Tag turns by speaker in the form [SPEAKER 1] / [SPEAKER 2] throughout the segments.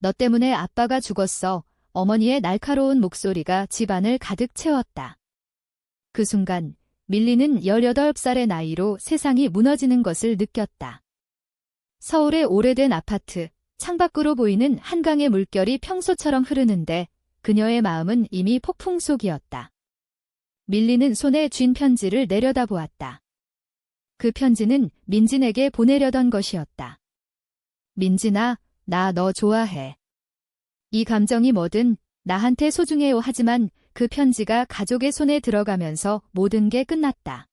[SPEAKER 1] 너 때문에 아빠가 죽었어. 어머니의 날카로운 목소리가 집안을 가득 채웠다. 그 순간 밀리는 18살의 나이로 세상이 무너지는 것을 느꼈다. 서울의 오래된 아파트, 창밖으로 보이는 한강의 물결이 평소처럼 흐르는데 그녀의 마음은 이미 폭풍 속이었다. 밀리는 손에 쥔 편지를 내려다보았다. 그 편지는 민진에게 보내려던 것이었다. 민진아, 나 너 좋아해. 이 감정이 뭐든 나한테 소중해요. 하지만 그 편지가 가족의 손에 들어가면서 모든 게 끝났다.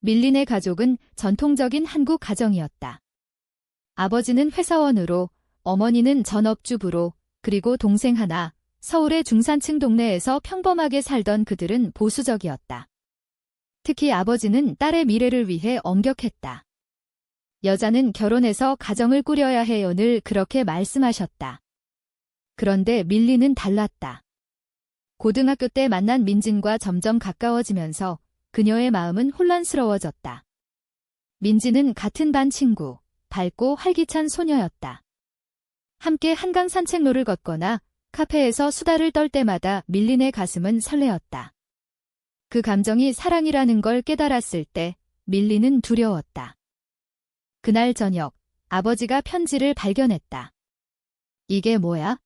[SPEAKER 1] 밀린의 가족은 전통적인 한국 가정이었다. 아버지는 회사원으로, 어머니는 전업주부로, 그리고 동생 하나, 서울의 중산층 동네에서 평범하게 살던 그들은 보수적이었다. 특히 아버지는 딸의 미래를 위해 엄격했다. 여자는 결혼해서 가정을 꾸려야 해요. 늘 그렇게 말씀하셨다. 그런데 밀리는 달랐다. 고등학교 때 만난 민진과 점점 가까워지면서 그녀의 마음은 혼란스러워졌다. 민진은 같은 반 친구, 밝고 활기찬 소녀였다. 함께 한강 산책로를 걷거나 카페에서 수다를 떨 때마다 밀린의 가슴은 설레었다. 그 감정이 사랑이라는 걸 깨달았을 때 밀리는 두려웠다. 그날 저녁, 아버지가 편지를 발견했다. 이게 뭐야?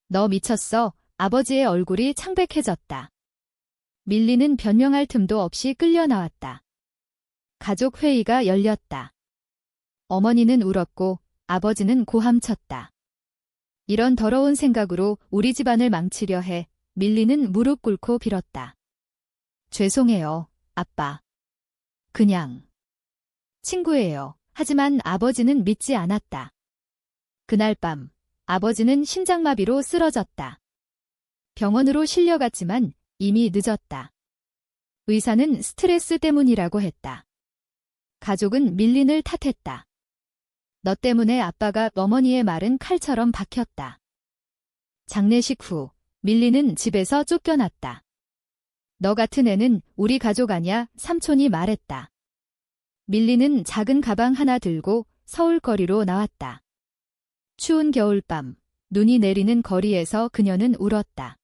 [SPEAKER 1] 너 미쳤어. 아버지의 얼굴이 창백해졌다. 밀리는 변명할 틈도 없이 끌려 나왔다. 가족 회의가 열렸다. 어머니는 울었고 아버지는 고함쳤다. 이런 더러운 생각으로 우리 집안을 망치려 해. 밀리는 무릎 꿇고 빌었다. 죄송해요, 아빠. 그냥 친구예요. 하지만 아버지는 믿지 않았다. 그날 밤, 아버지는 심장마비로 쓰러졌다. 병원으로 실려갔지만 이미 늦었다. 의사는 스트레스 때문이라고 했다. 가족은 밀린을 탓했다. 너 때문에 아빠가 어머니의 말은 칼처럼 박혔다. 장례식 후 밀린은 집에서 쫓겨났다. 너 같은 애는 우리 가족 아냐? 삼촌이 말했다. 밀리는 작은 가방 하나 들고 서울 거리로 나왔다. 추운 겨울밤, 눈이 내리는 거리에서 그녀는 울었다.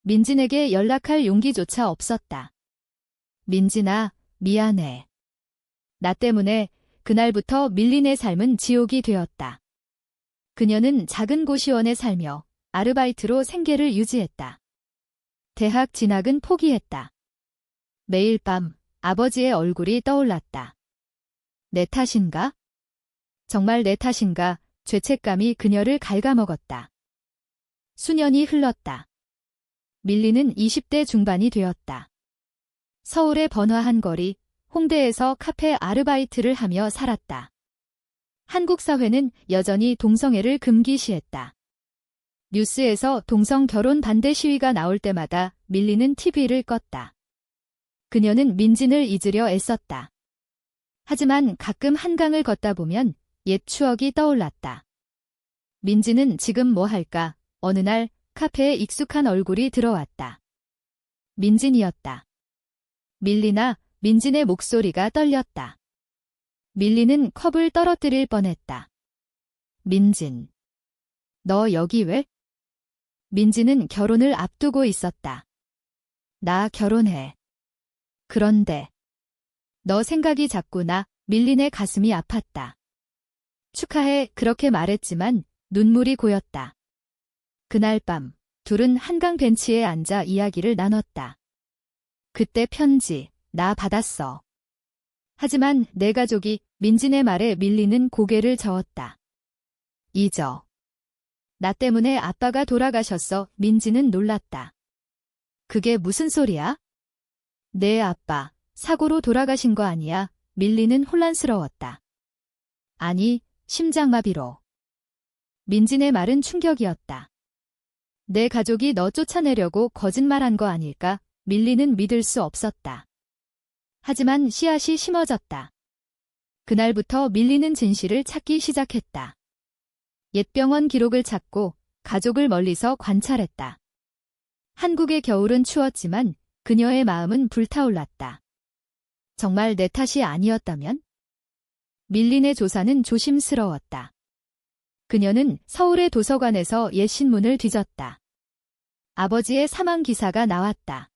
[SPEAKER 1] 민진에게 연락할 용기조차 없었다. 민진아, 미안해. 나 때문에 그날부터 밀린의 삶은 지옥이 되었다. 그녀는 작은 고시원에 살며 아르바이트로 생계를 유지했다. 대학 진학은 포기했다. 매일 밤 아버지의 얼굴이 떠올랐다. 내 탓인가? 정말 내 탓인가? 죄책감이 그녀를 갉아먹었다. 수년이 흘렀다. 밀리는 20대 중반이 되었다. 서울의 번화한 거리, 홍대에서 카페 아르바이트를 하며 살았다. 한국 사회는 여전히 동성애를 금기시했다. 뉴스에서 동성 결혼 반대 시위가 나올 때마다 밀리는 TV를 껐다. 그녀는 민진을 잊으려 애썼다. 하지만 가끔 한강을 걷다 보면 옛 추억이 떠올랐다. 민진은 지금 뭐 할까? 어느 날 카페에 익숙한 얼굴이 들어왔다. 민진이었다. 밀리나? 민진의 목소리가 떨렸다. 밀리는 컵을 떨어뜨릴 뻔했다. 민진. 너 여기 왜? 민진은 결혼을 앞두고 있었다. 나 결혼해. 그런데. 너 생각이 작구나. 밀린의 가슴이 아팠다. 축하해. 그렇게 말했지만 눈물이 고였다. 그날 밤 둘은 한강 벤치에 앉아 이야기를 나눴다. 그때 편지 나 받았어. 하지만 내 가족이 민진의 말에 밀리는 고개를 저었다. 잊어. 나 때문에 아빠가 돌아가셨어. 민진은 놀랐다. 그게 무슨 소리야? 내 아빠 사고로 돌아가신 거 아니야? 밀리는 혼란스러웠다. 아니, 심장마비로. 민진의 말은 충격이었다. 내 가족이 너 쫓아내려고 거짓말한 거 아닐까? 밀리는 믿을 수 없었다. 하지만 씨앗이 심어졌다. 그날부터 밀리는 진실을 찾기 시작했다. 옛 병원 기록을 찾고 가족을 멀리서 관찰했다. 한국의 겨울은 추웠지만 그녀의 마음은 불타올랐다. 정말 내 탓이 아니었다면? 밀린의 조사는 조심스러웠다. 그녀는 서울의 도서관에서 옛 신문을 뒤졌다. 아버지의 사망 기사가 나왔다.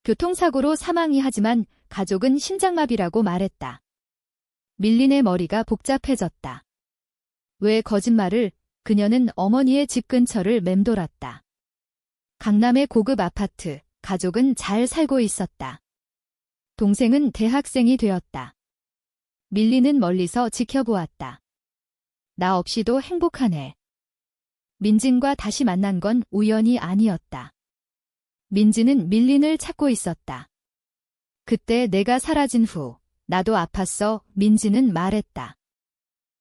[SPEAKER 1] 교통사고로 사망이 하지만 가족은 심장마비라고 말했다. 밀린의 머리가 복잡해졌다. 왜 거짓말을? 그녀는 어머니의 집 근처를 맴돌았다. 강남의 고급 아파트, 가족은 잘 살고 있었다. 동생은 대학생이 되었다. 밀린은 멀리서 지켜보았다. 나 없이도 행복하네. 민진과 다시 만난 건 우연이 아니었다. 민진은 밀린을 찾고 있었다. 그때 내가 사라진 후 나도 아팠어, 민진은 말했다.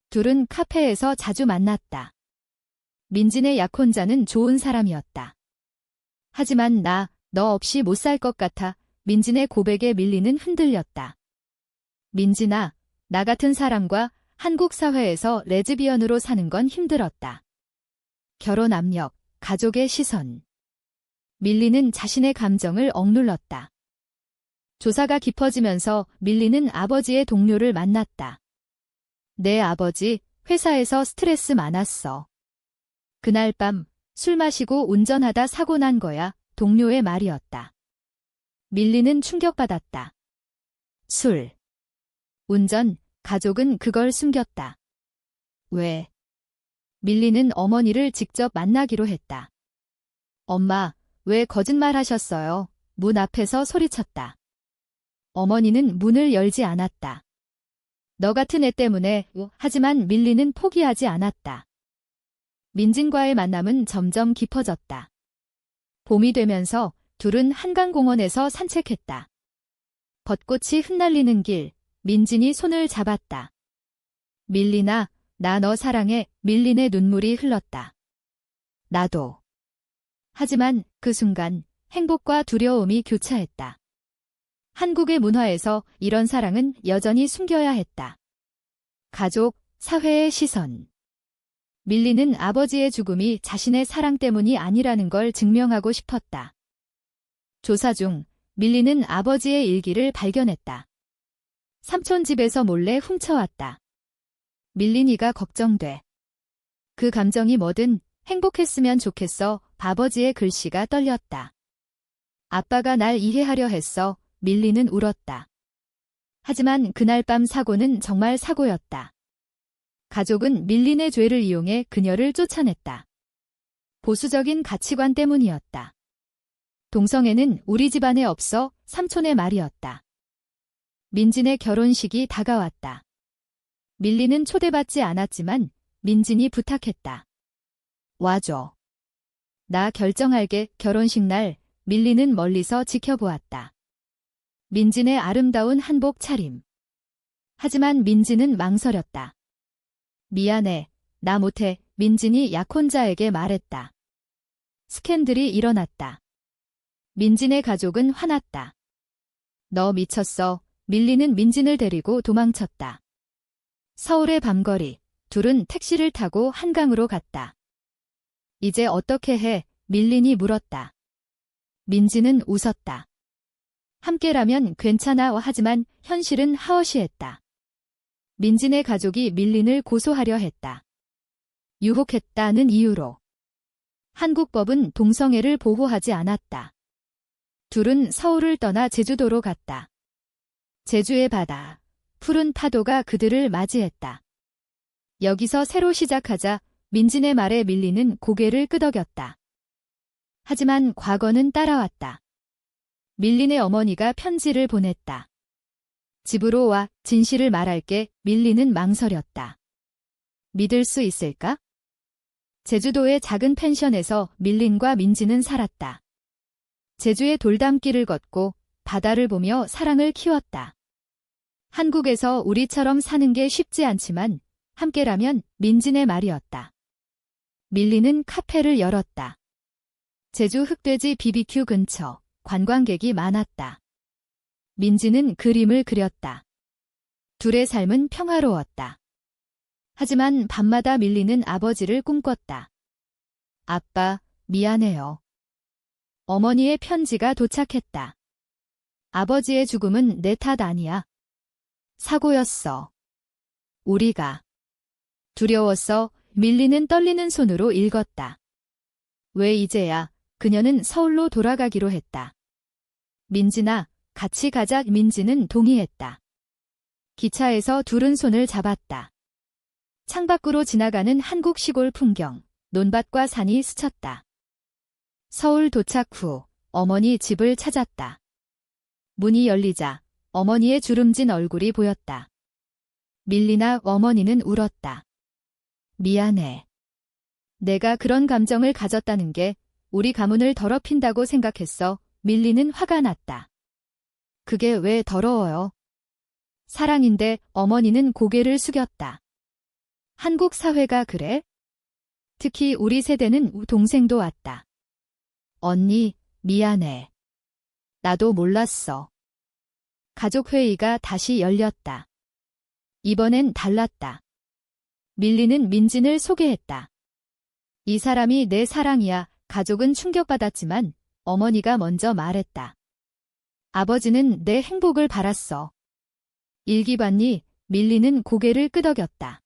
[SPEAKER 1] 둘은 카페에서 자주 만났다. 민진의 약혼자는 좋은 사람이었다. 하지만 너 없이 못 살 것 같아. 민진의 고백에 밀린은 흔들렸다. 민진아, 나 같은 사람과 한국 사회에서 레즈비언으로 사는 건 힘들었다. 결혼 압력, 가족의 시선. 밀린은 자신의 감정을 억눌렀다. 조사가 깊어지면서 밀린은 아버지의 동료를 만났다. 내 아버지, 회사에서 스트레스 많았어. 그날 밤 술 마시고 운전하다 사고 난 거야. 동료의 말이었다. 밀린은 충격받았다. 술, 운전, 가족은 그걸 숨겼다. 왜? 밀린은 어머니를 직접 만나기로 했다. 엄마, 왜 거짓말하셨어요? 문 앞에서 소리쳤다. 어머니는 문을 열지 않았다. 너 같은 애 때문에. 하지만 밀린은 포기하지 않았다. 민진과의 만남은 점점 깊어졌다. 봄이 되면서 둘은 한강공원에서 산책했다. 벚꽃이 흩날리는 길, 민진이 손을 잡았다. 밀린아, 나 너 사랑해. 밀린의 눈물이 흘렀다. 나도. 하지만 그 순간 행복과 두려움이 교차했다. 한국의 문화에서 이런 사랑은 여전히 숨겨야 했다. 가족, 사회의 시선. 밀린은 아버지의 죽음이 자신의 사랑 때문이 아니라는 걸 증명하고 싶었다. 조사 중 밀린은 아버지의 일기를 발견했다. 삼촌 집에서 몰래 훔쳐왔다. 밀린이가 걱정돼. 그 감정이 뭐든 행복했으면 좋겠어. 아버지의 글씨가 떨렸다. 아빠가 날 이해하려 했어. 밀린은 울었다. 하지만 그날 밤 사고는 정말 사고였다. 가족은 밀린의 죄를 이용해 그녀를 쫓아냈다. 보수적인 가치관 때문이었다. 동성애는 우리 집안에 없어. 삼촌의 말이었다. 민진의 결혼식이 다가왔다. 밀린은 초대받지 않았지만 민진이 부탁했다. 와줘. 나 결정할게. 결혼식 날 밀린은 멀리서 지켜보았다. 민진의 아름다운 한복 차림. 하지만 민진은 망설였다. 미안해. 나 못해. 민진이 약혼자에게 말했다. 스캔들이 일어났다. 민진의 가족은 화났다. 너 미쳤어. 밀린은 민진을 데리고 도망쳤다. 서울의 밤거리. 둘은 택시를 타고 한강으로 갔다. 이제 어떻게 해? 밀린이 물었다. 민진은 웃었다. 함께라면 괜찮아. 하지만 현실은 하어시했다. 민진의 가족이 밀린을 고소하려 했다. 유혹했다는 이유로. 한국 법은 동성애를 보호하지 않았다. 둘은 서울을 떠나 제주도로 갔다. 제주의 바다, 푸른 파도가 그들을 맞이했다. 여기서 새로 시작하자. 민진의 말에 밀린은 고개를 끄덕였다. 하지만 과거는 따라왔다. 밀린의 어머니가 편지를 보냈다. 집으로 와. 진실을 말할게. 밀린은 망설였다. 믿을 수 있을까? 제주도의 작은 펜션에서 밀린과 민진은 살았다. 제주의 돌담길을 걷고 바다를 보며 사랑을 키웠다. 한국에서 우리처럼 사는 게 쉽지 않지만 함께라면. 민진의 말이었다. 밀린은 카페를 열었다. 제주 흑돼지 BBQ 근처 관광객이 많았다. 민진은 그림을 그렸다. 둘의 삶은 평화로웠다. 하지만 밤마다 밀린은 아버지를 꿈꿨다. 아빠, 미안해요. 어머니의 편지가 도착했다. 아버지의 죽음은 내 탓 아니야. 사고였어. 우리가. 두려웠어. 밀리는 떨리는 손으로 읽었다. 왜 이제야? 그녀는 서울로 돌아가기로 했다. 민진아, 같이 가자. 민지는 동의했다. 기차에서 둘은 손을 잡았다. 창밖으로 지나가는 한국 시골 풍경, 논밭과 산이 스쳤다. 서울 도착 후 어머니 집을 찾았다. 문이 열리자 어머니의 주름진 얼굴이 보였다. 밀리나 어머니는 울었다. 미안해. 내가 그런 감정을 가졌다는 게 우리 가문을 더럽힌다고 생각했어. 밀리는 화가 났다. 그게 왜 더러워요? 사랑인데. 어머니는 고개를 숙였다. 한국 사회가 그래? 특히 우리 세대는. 동생도 왔다. 언니, 미안해. 나도 몰랐어. 가족회의가 다시 열렸다. 이번엔 달랐다. 밀리는 민진을 소개했다. 이 사람이 내 사랑이야. 가족은 충격받았지만 어머니가 먼저 말했다. 아버지는 내 행복을 바랐어. 일기 봤니? 밀리는 고개를 끄덕였다.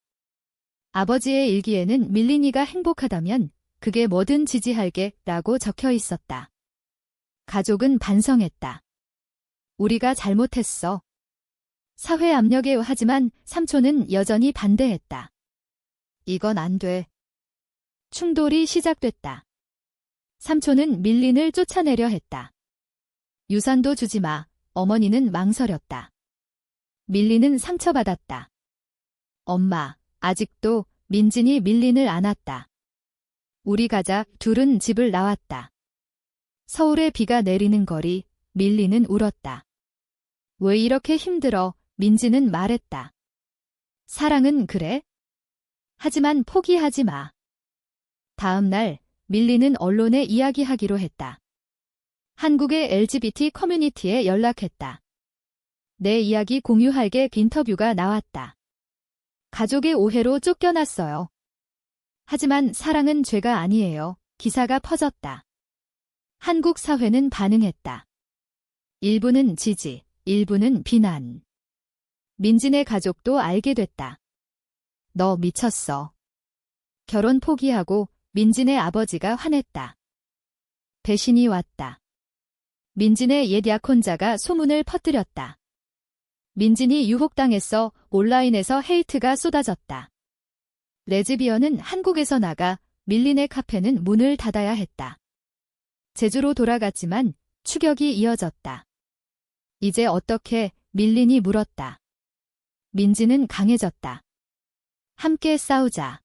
[SPEAKER 1] 아버지의 일기에는 밀린이가 행복하다면 그게 뭐든 지지할게 라고 적혀 있었다. 가족은 반성했다. 우리가 잘못했어. 사회 압력에 하지만 삼촌은 여전히 반대했다. 이건 안 돼. 충돌이 시작됐다. 삼촌은 밀린을 쫓아내려 했다. 유산도 주지 마. 어머니는 망설였다. 밀린은 상처받았다. 엄마, 아직도. 민진이 밀린을 안았다. 우리 가자. 둘은 집을 나왔다. 서울에 비가 내리는 거리. 밀린은 울었다. 왜 이렇게 힘들어? 민진은 말했다. 사랑은 그래? 하지만 포기하지 마. 다음 날 밀리는 언론에 이야기하기로 했다. 한국의 LGBT 커뮤니티에 연락했다. 내 이야기 공유할게. 인터뷰가 나왔다. 가족의 오해로 쫓겨났어요. 하지만 사랑은 죄가 아니에요. 기사가 퍼졌다. 한국 사회는 반응했다. 일부는 지지, 일부는 비난. 민진의 가족도 알게 됐다. 너 미쳤어. 결혼 포기하고. 민진의 아버지가 화냈다. 배신이 왔다. 민진의 옛 약혼자가 소문을 퍼뜨렸다. 민진이 유혹당했어. 온라인에서 헤이트가 쏟아졌다. 레즈비언은 한국에서 나가. 밀린의 카페는 문을 닫아야 했다. 제주로 돌아갔지만 추격이 이어졌다. 이제 어떻게? 밀린이 물었다. 민진은 강해졌다. 함께 싸우자.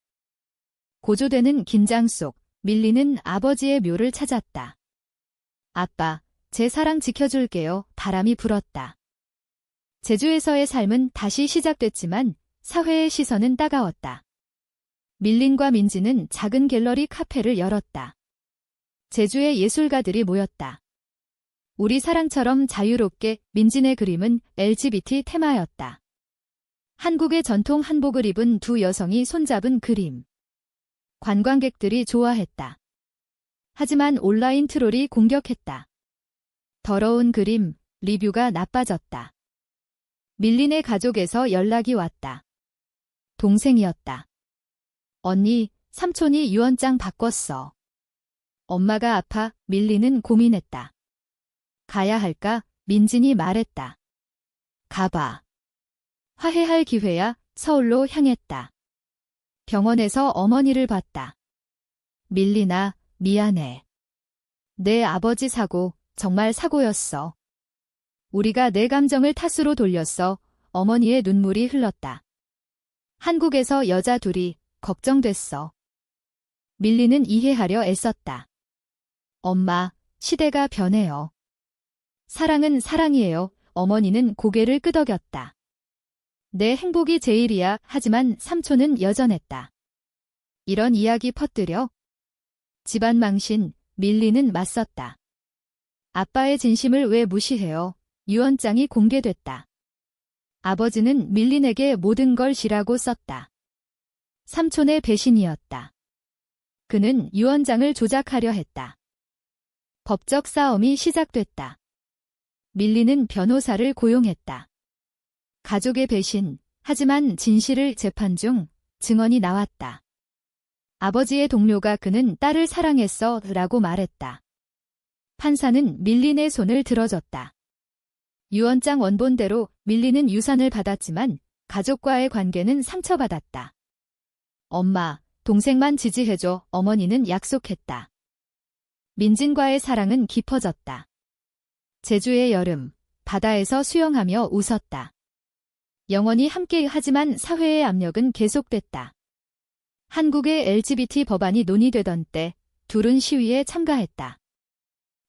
[SPEAKER 1] 고조되는 긴장 속 밀리는 아버지의 묘를 찾았다. 아빠, 제 사랑 지켜줄게요. 바람이 불었다. 제주에서의 삶은 다시 시작됐지만 사회의 시선은 따가웠다. 밀린과 민지는 작은 갤러리 카페를 열었다. 제주의 예술가들이 모였다. 우리 사랑처럼 자유롭게. 민진의 그림은 LGBT 테마였다. 한국의 전통 한복을 입은 두 여성이 손잡은 그림. 관광객들이 좋아했다. 하지만 온라인 트롤이 공격했다. 더러운 그림, 리뷰가 나빠졌다. 밀린의 가족에서 연락이 왔다. 동생이었다. 언니, 삼촌이 유언장 바꿨어. 엄마가 아파. 밀린은 고민했다. 가야 할까? 민진이 말했다. 가봐. 화해할 기회야. 서울로 향했다. 병원에서 어머니를 봤다. 밀린아, 미안해. 내 아버지 사고, 정말 사고였어. 우리가 내 감정을 탓으로 돌렸어. 어머니의 눈물이 흘렀다. 한국에서 여자 둘이. 걱정됐어. 밀린은 이해하려 애썼다. 엄마, 시대가 변해요. 사랑은 사랑이에요. 어머니는 고개를 끄덕였다. 내 행복이 제일이야. 하지만 삼촌은 여전했다. 이런 이야기 퍼뜨려? 집안 망신. 밀린은 맞섰다. 아빠의 진심을 왜 무시해요? 유언장이 공개됐다. 아버지는 밀린에게 모든 걸 지라고 썼다. 삼촌의 배신이었다. 그는 유언장을 조작하려 했다. 법적 싸움이 시작됐다. 밀린은 변호사를 고용했다. 가족의 배신, 하지만 진실을 재판 중 증언이 나왔다. 아버지의 동료가 그는 딸을 사랑했어 라고 말했다. 판사는 밀린의 손을 들어줬다. 유언장 원본대로 밀린은 유산을 받았지만 가족과의 관계는 상처받았다. 엄마, 동생만 지지해줘. 어머니는 약속했다. 민진과의 사랑은 깊어졌다. 제주의 여름, 바다에서 수영하며 웃었다. 영원히 함께 하지만 사회의 압력은 계속됐다. 한국의 LGBT 법안이 논의되던 때 둘은 시위에 참가했다.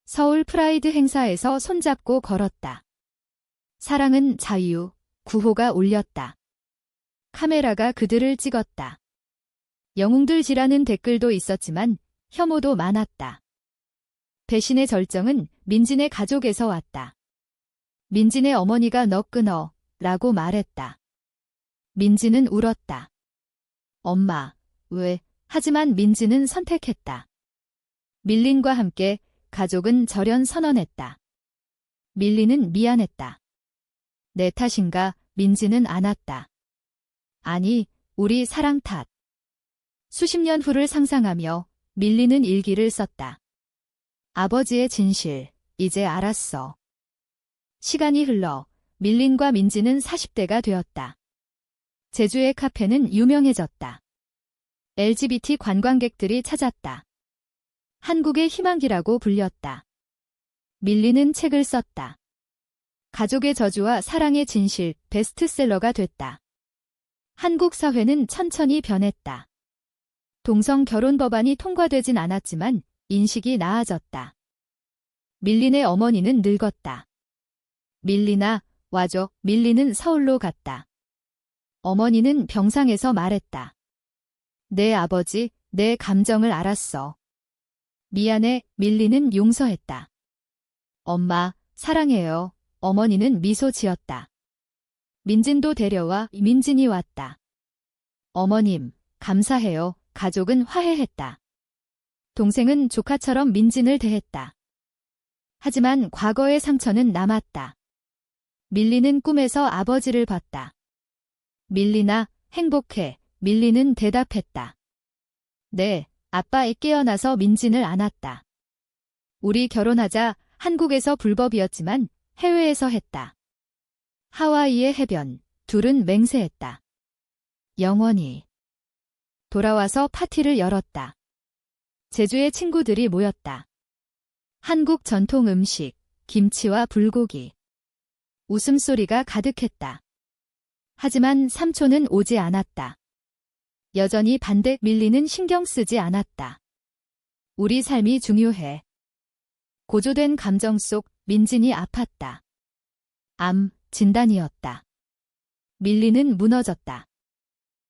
[SPEAKER 1] 서울 프라이드 행사에서 손잡고 걸었다. 사랑은 자유, 구호가 울렸다. 카메라가 그들을 찍었다. 영웅들지라는 댓글도 있었지만 혐오도 많았다. 배신의 절정은 민진의 가족에서 왔다. 민진의 어머니가 너 끊어 라고 말했다. 민진은 울었다. 엄마, 왜? 하지만 민진은 선택했다. 밀린과 함께 가족은 절연 선언했다. 밀린은 미안했다. 내 탓인가? 민진은 안았다. 아니, 우리 사랑 탓. 수십 년 후를 상상하며 밀린은 일기를 썼다. 아버지의 진실, 이제 알았어. 시간이 흘러 밀린과 민진은 40대가 되었다. 제주의 카페는 유명해졌다. LGBT 관광객들이 찾았다. 한국의 희망기라고 불렸다. 밀린은 책을 썼다. 가족의 저주와 사랑의 진실, 베스트셀러가 됐다. 한국 사회는 천천히 변했다. 동성 결혼 법안이 통과되진 않았지만 인식이 나아졌다. 밀린의 어머니는 늙었다. 밀린아, 와줘. 밀린은 서울로 갔다. 어머니는 병상에서 말했다. 내 아버지, 내 감정을 알았어. 미안해. 밀린은 용서했다. 엄마, 사랑해요. 어머니는 미소 지었다. 민진도 데려와. 민진이 왔다. 어머님, 감사해요. 가족은 화해했다. 동생은 조카처럼 민진을 대했다. 하지만 과거의 상처는 남았다. 밀린은 꿈에서 아버지를 봤다. 밀린아, 행복해. 밀린은 대답했다. 네, 아빠. 깨어나서 민진을 안았다. 우리 결혼하자. 한국에서 불법이었지만 해외에서 했다. 하와이의 해변, 둘은 맹세했다. 영원히. 돌아와서 파티를 열었다. 제주의 친구들이 모였다. 한국 전통 음식, 김치와 불고기. 웃음소리가 가득했다. 하지만 삼촌은 오지 않았다. 여전히 반대. 밀린은 신경 쓰지 않았다. 우리 삶이 중요해. 고조된 감정 속 민진이 아팠다. 암, 진단이었다. 밀린은 무너졌다.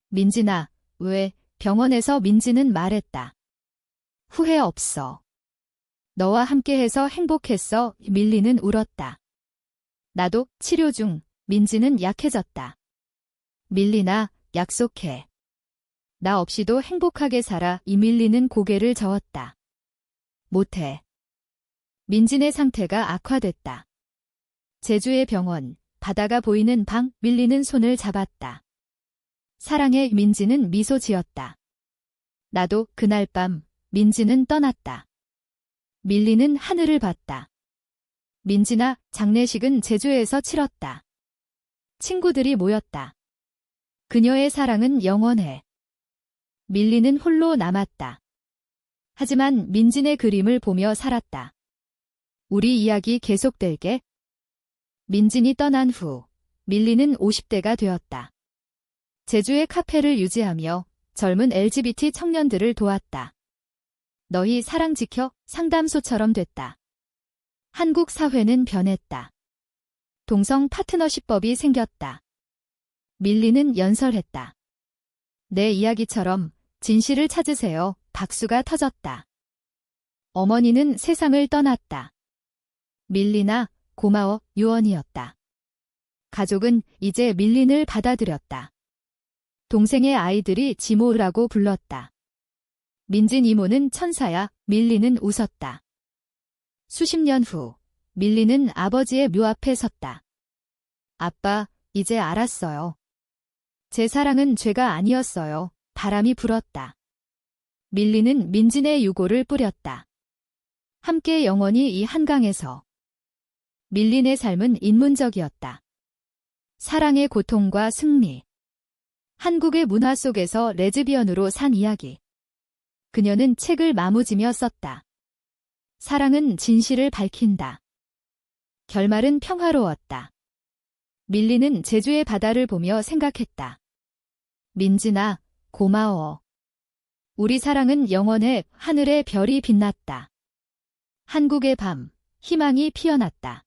[SPEAKER 1] 민진아, 왜? 병원에서 민진은 말했다. 후회 없어. 너와 함께해서 행복했어. 밀린은 울었다. 나도. 치료 중. 민진은 약해졌다. 밀린아, 약속해. 나 없이도 행복하게 살아. 밀린은 고개를 저었다. 못해. 민진의 상태가 악화됐다. 제주의 병원, 바다가 보이는 방. 밀린은 손을 잡았다. 사랑해. 민진은 미소 지었다. 나도. 그날 밤 민진은 떠났다. 밀린은 하늘을 봤다. 민진아, 장례식은 제주에서 치렀다. 친구들이 모였다. 그녀의 사랑은 영원해. 밀린은 홀로 남았다. 하지만 민진의 그림을 보며 살았다. 우리 이야기 계속될게. 민진이 떠난 후 밀린은 50대가 되었다. 제주의 카페를 유지하며 젊은 LGBT 청년들을 도왔다. 너희 사랑 지켜. 상담소처럼 됐다. 한국 사회는 변했다. 동성 파트너십법이 생겼다. 밀린은 연설했다. 내 이야기처럼 진실을 찾으세요. 박수가 터졌다. 어머니는 세상을 떠났다. 밀린아, 고마워. 유언이었다. 가족은 이제 밀린을 받아들였다. 동생의 아이들이 지모라고 불렀다. 민진 이모는 천사야. 밀린은 웃었다. 수십 년 후 밀린은 아버지의 묘 앞에 섰다. 아빠, 이제 알았어요. 제 사랑은 죄가 아니었어요. 바람이 불었다. 밀리는 민진의 유고를 뿌렸다. 함께 영원히 이 한강에서. 밀린의 삶은 인문적이었다. 사랑의 고통과 승리. 한국의 문화 속에서 레즈비언으로 산 이야기. 그녀는 책을 마무지며 썼다. 사랑은 진실을 밝힌다. 결말은 평화로웠다. 밀리는 제주의 바다를 보며 생각했다. 민진아, 고마워. 우리 사랑은 영원해. 하늘의 별이 빛났다. 한국의 밤, 희망이 피어났다.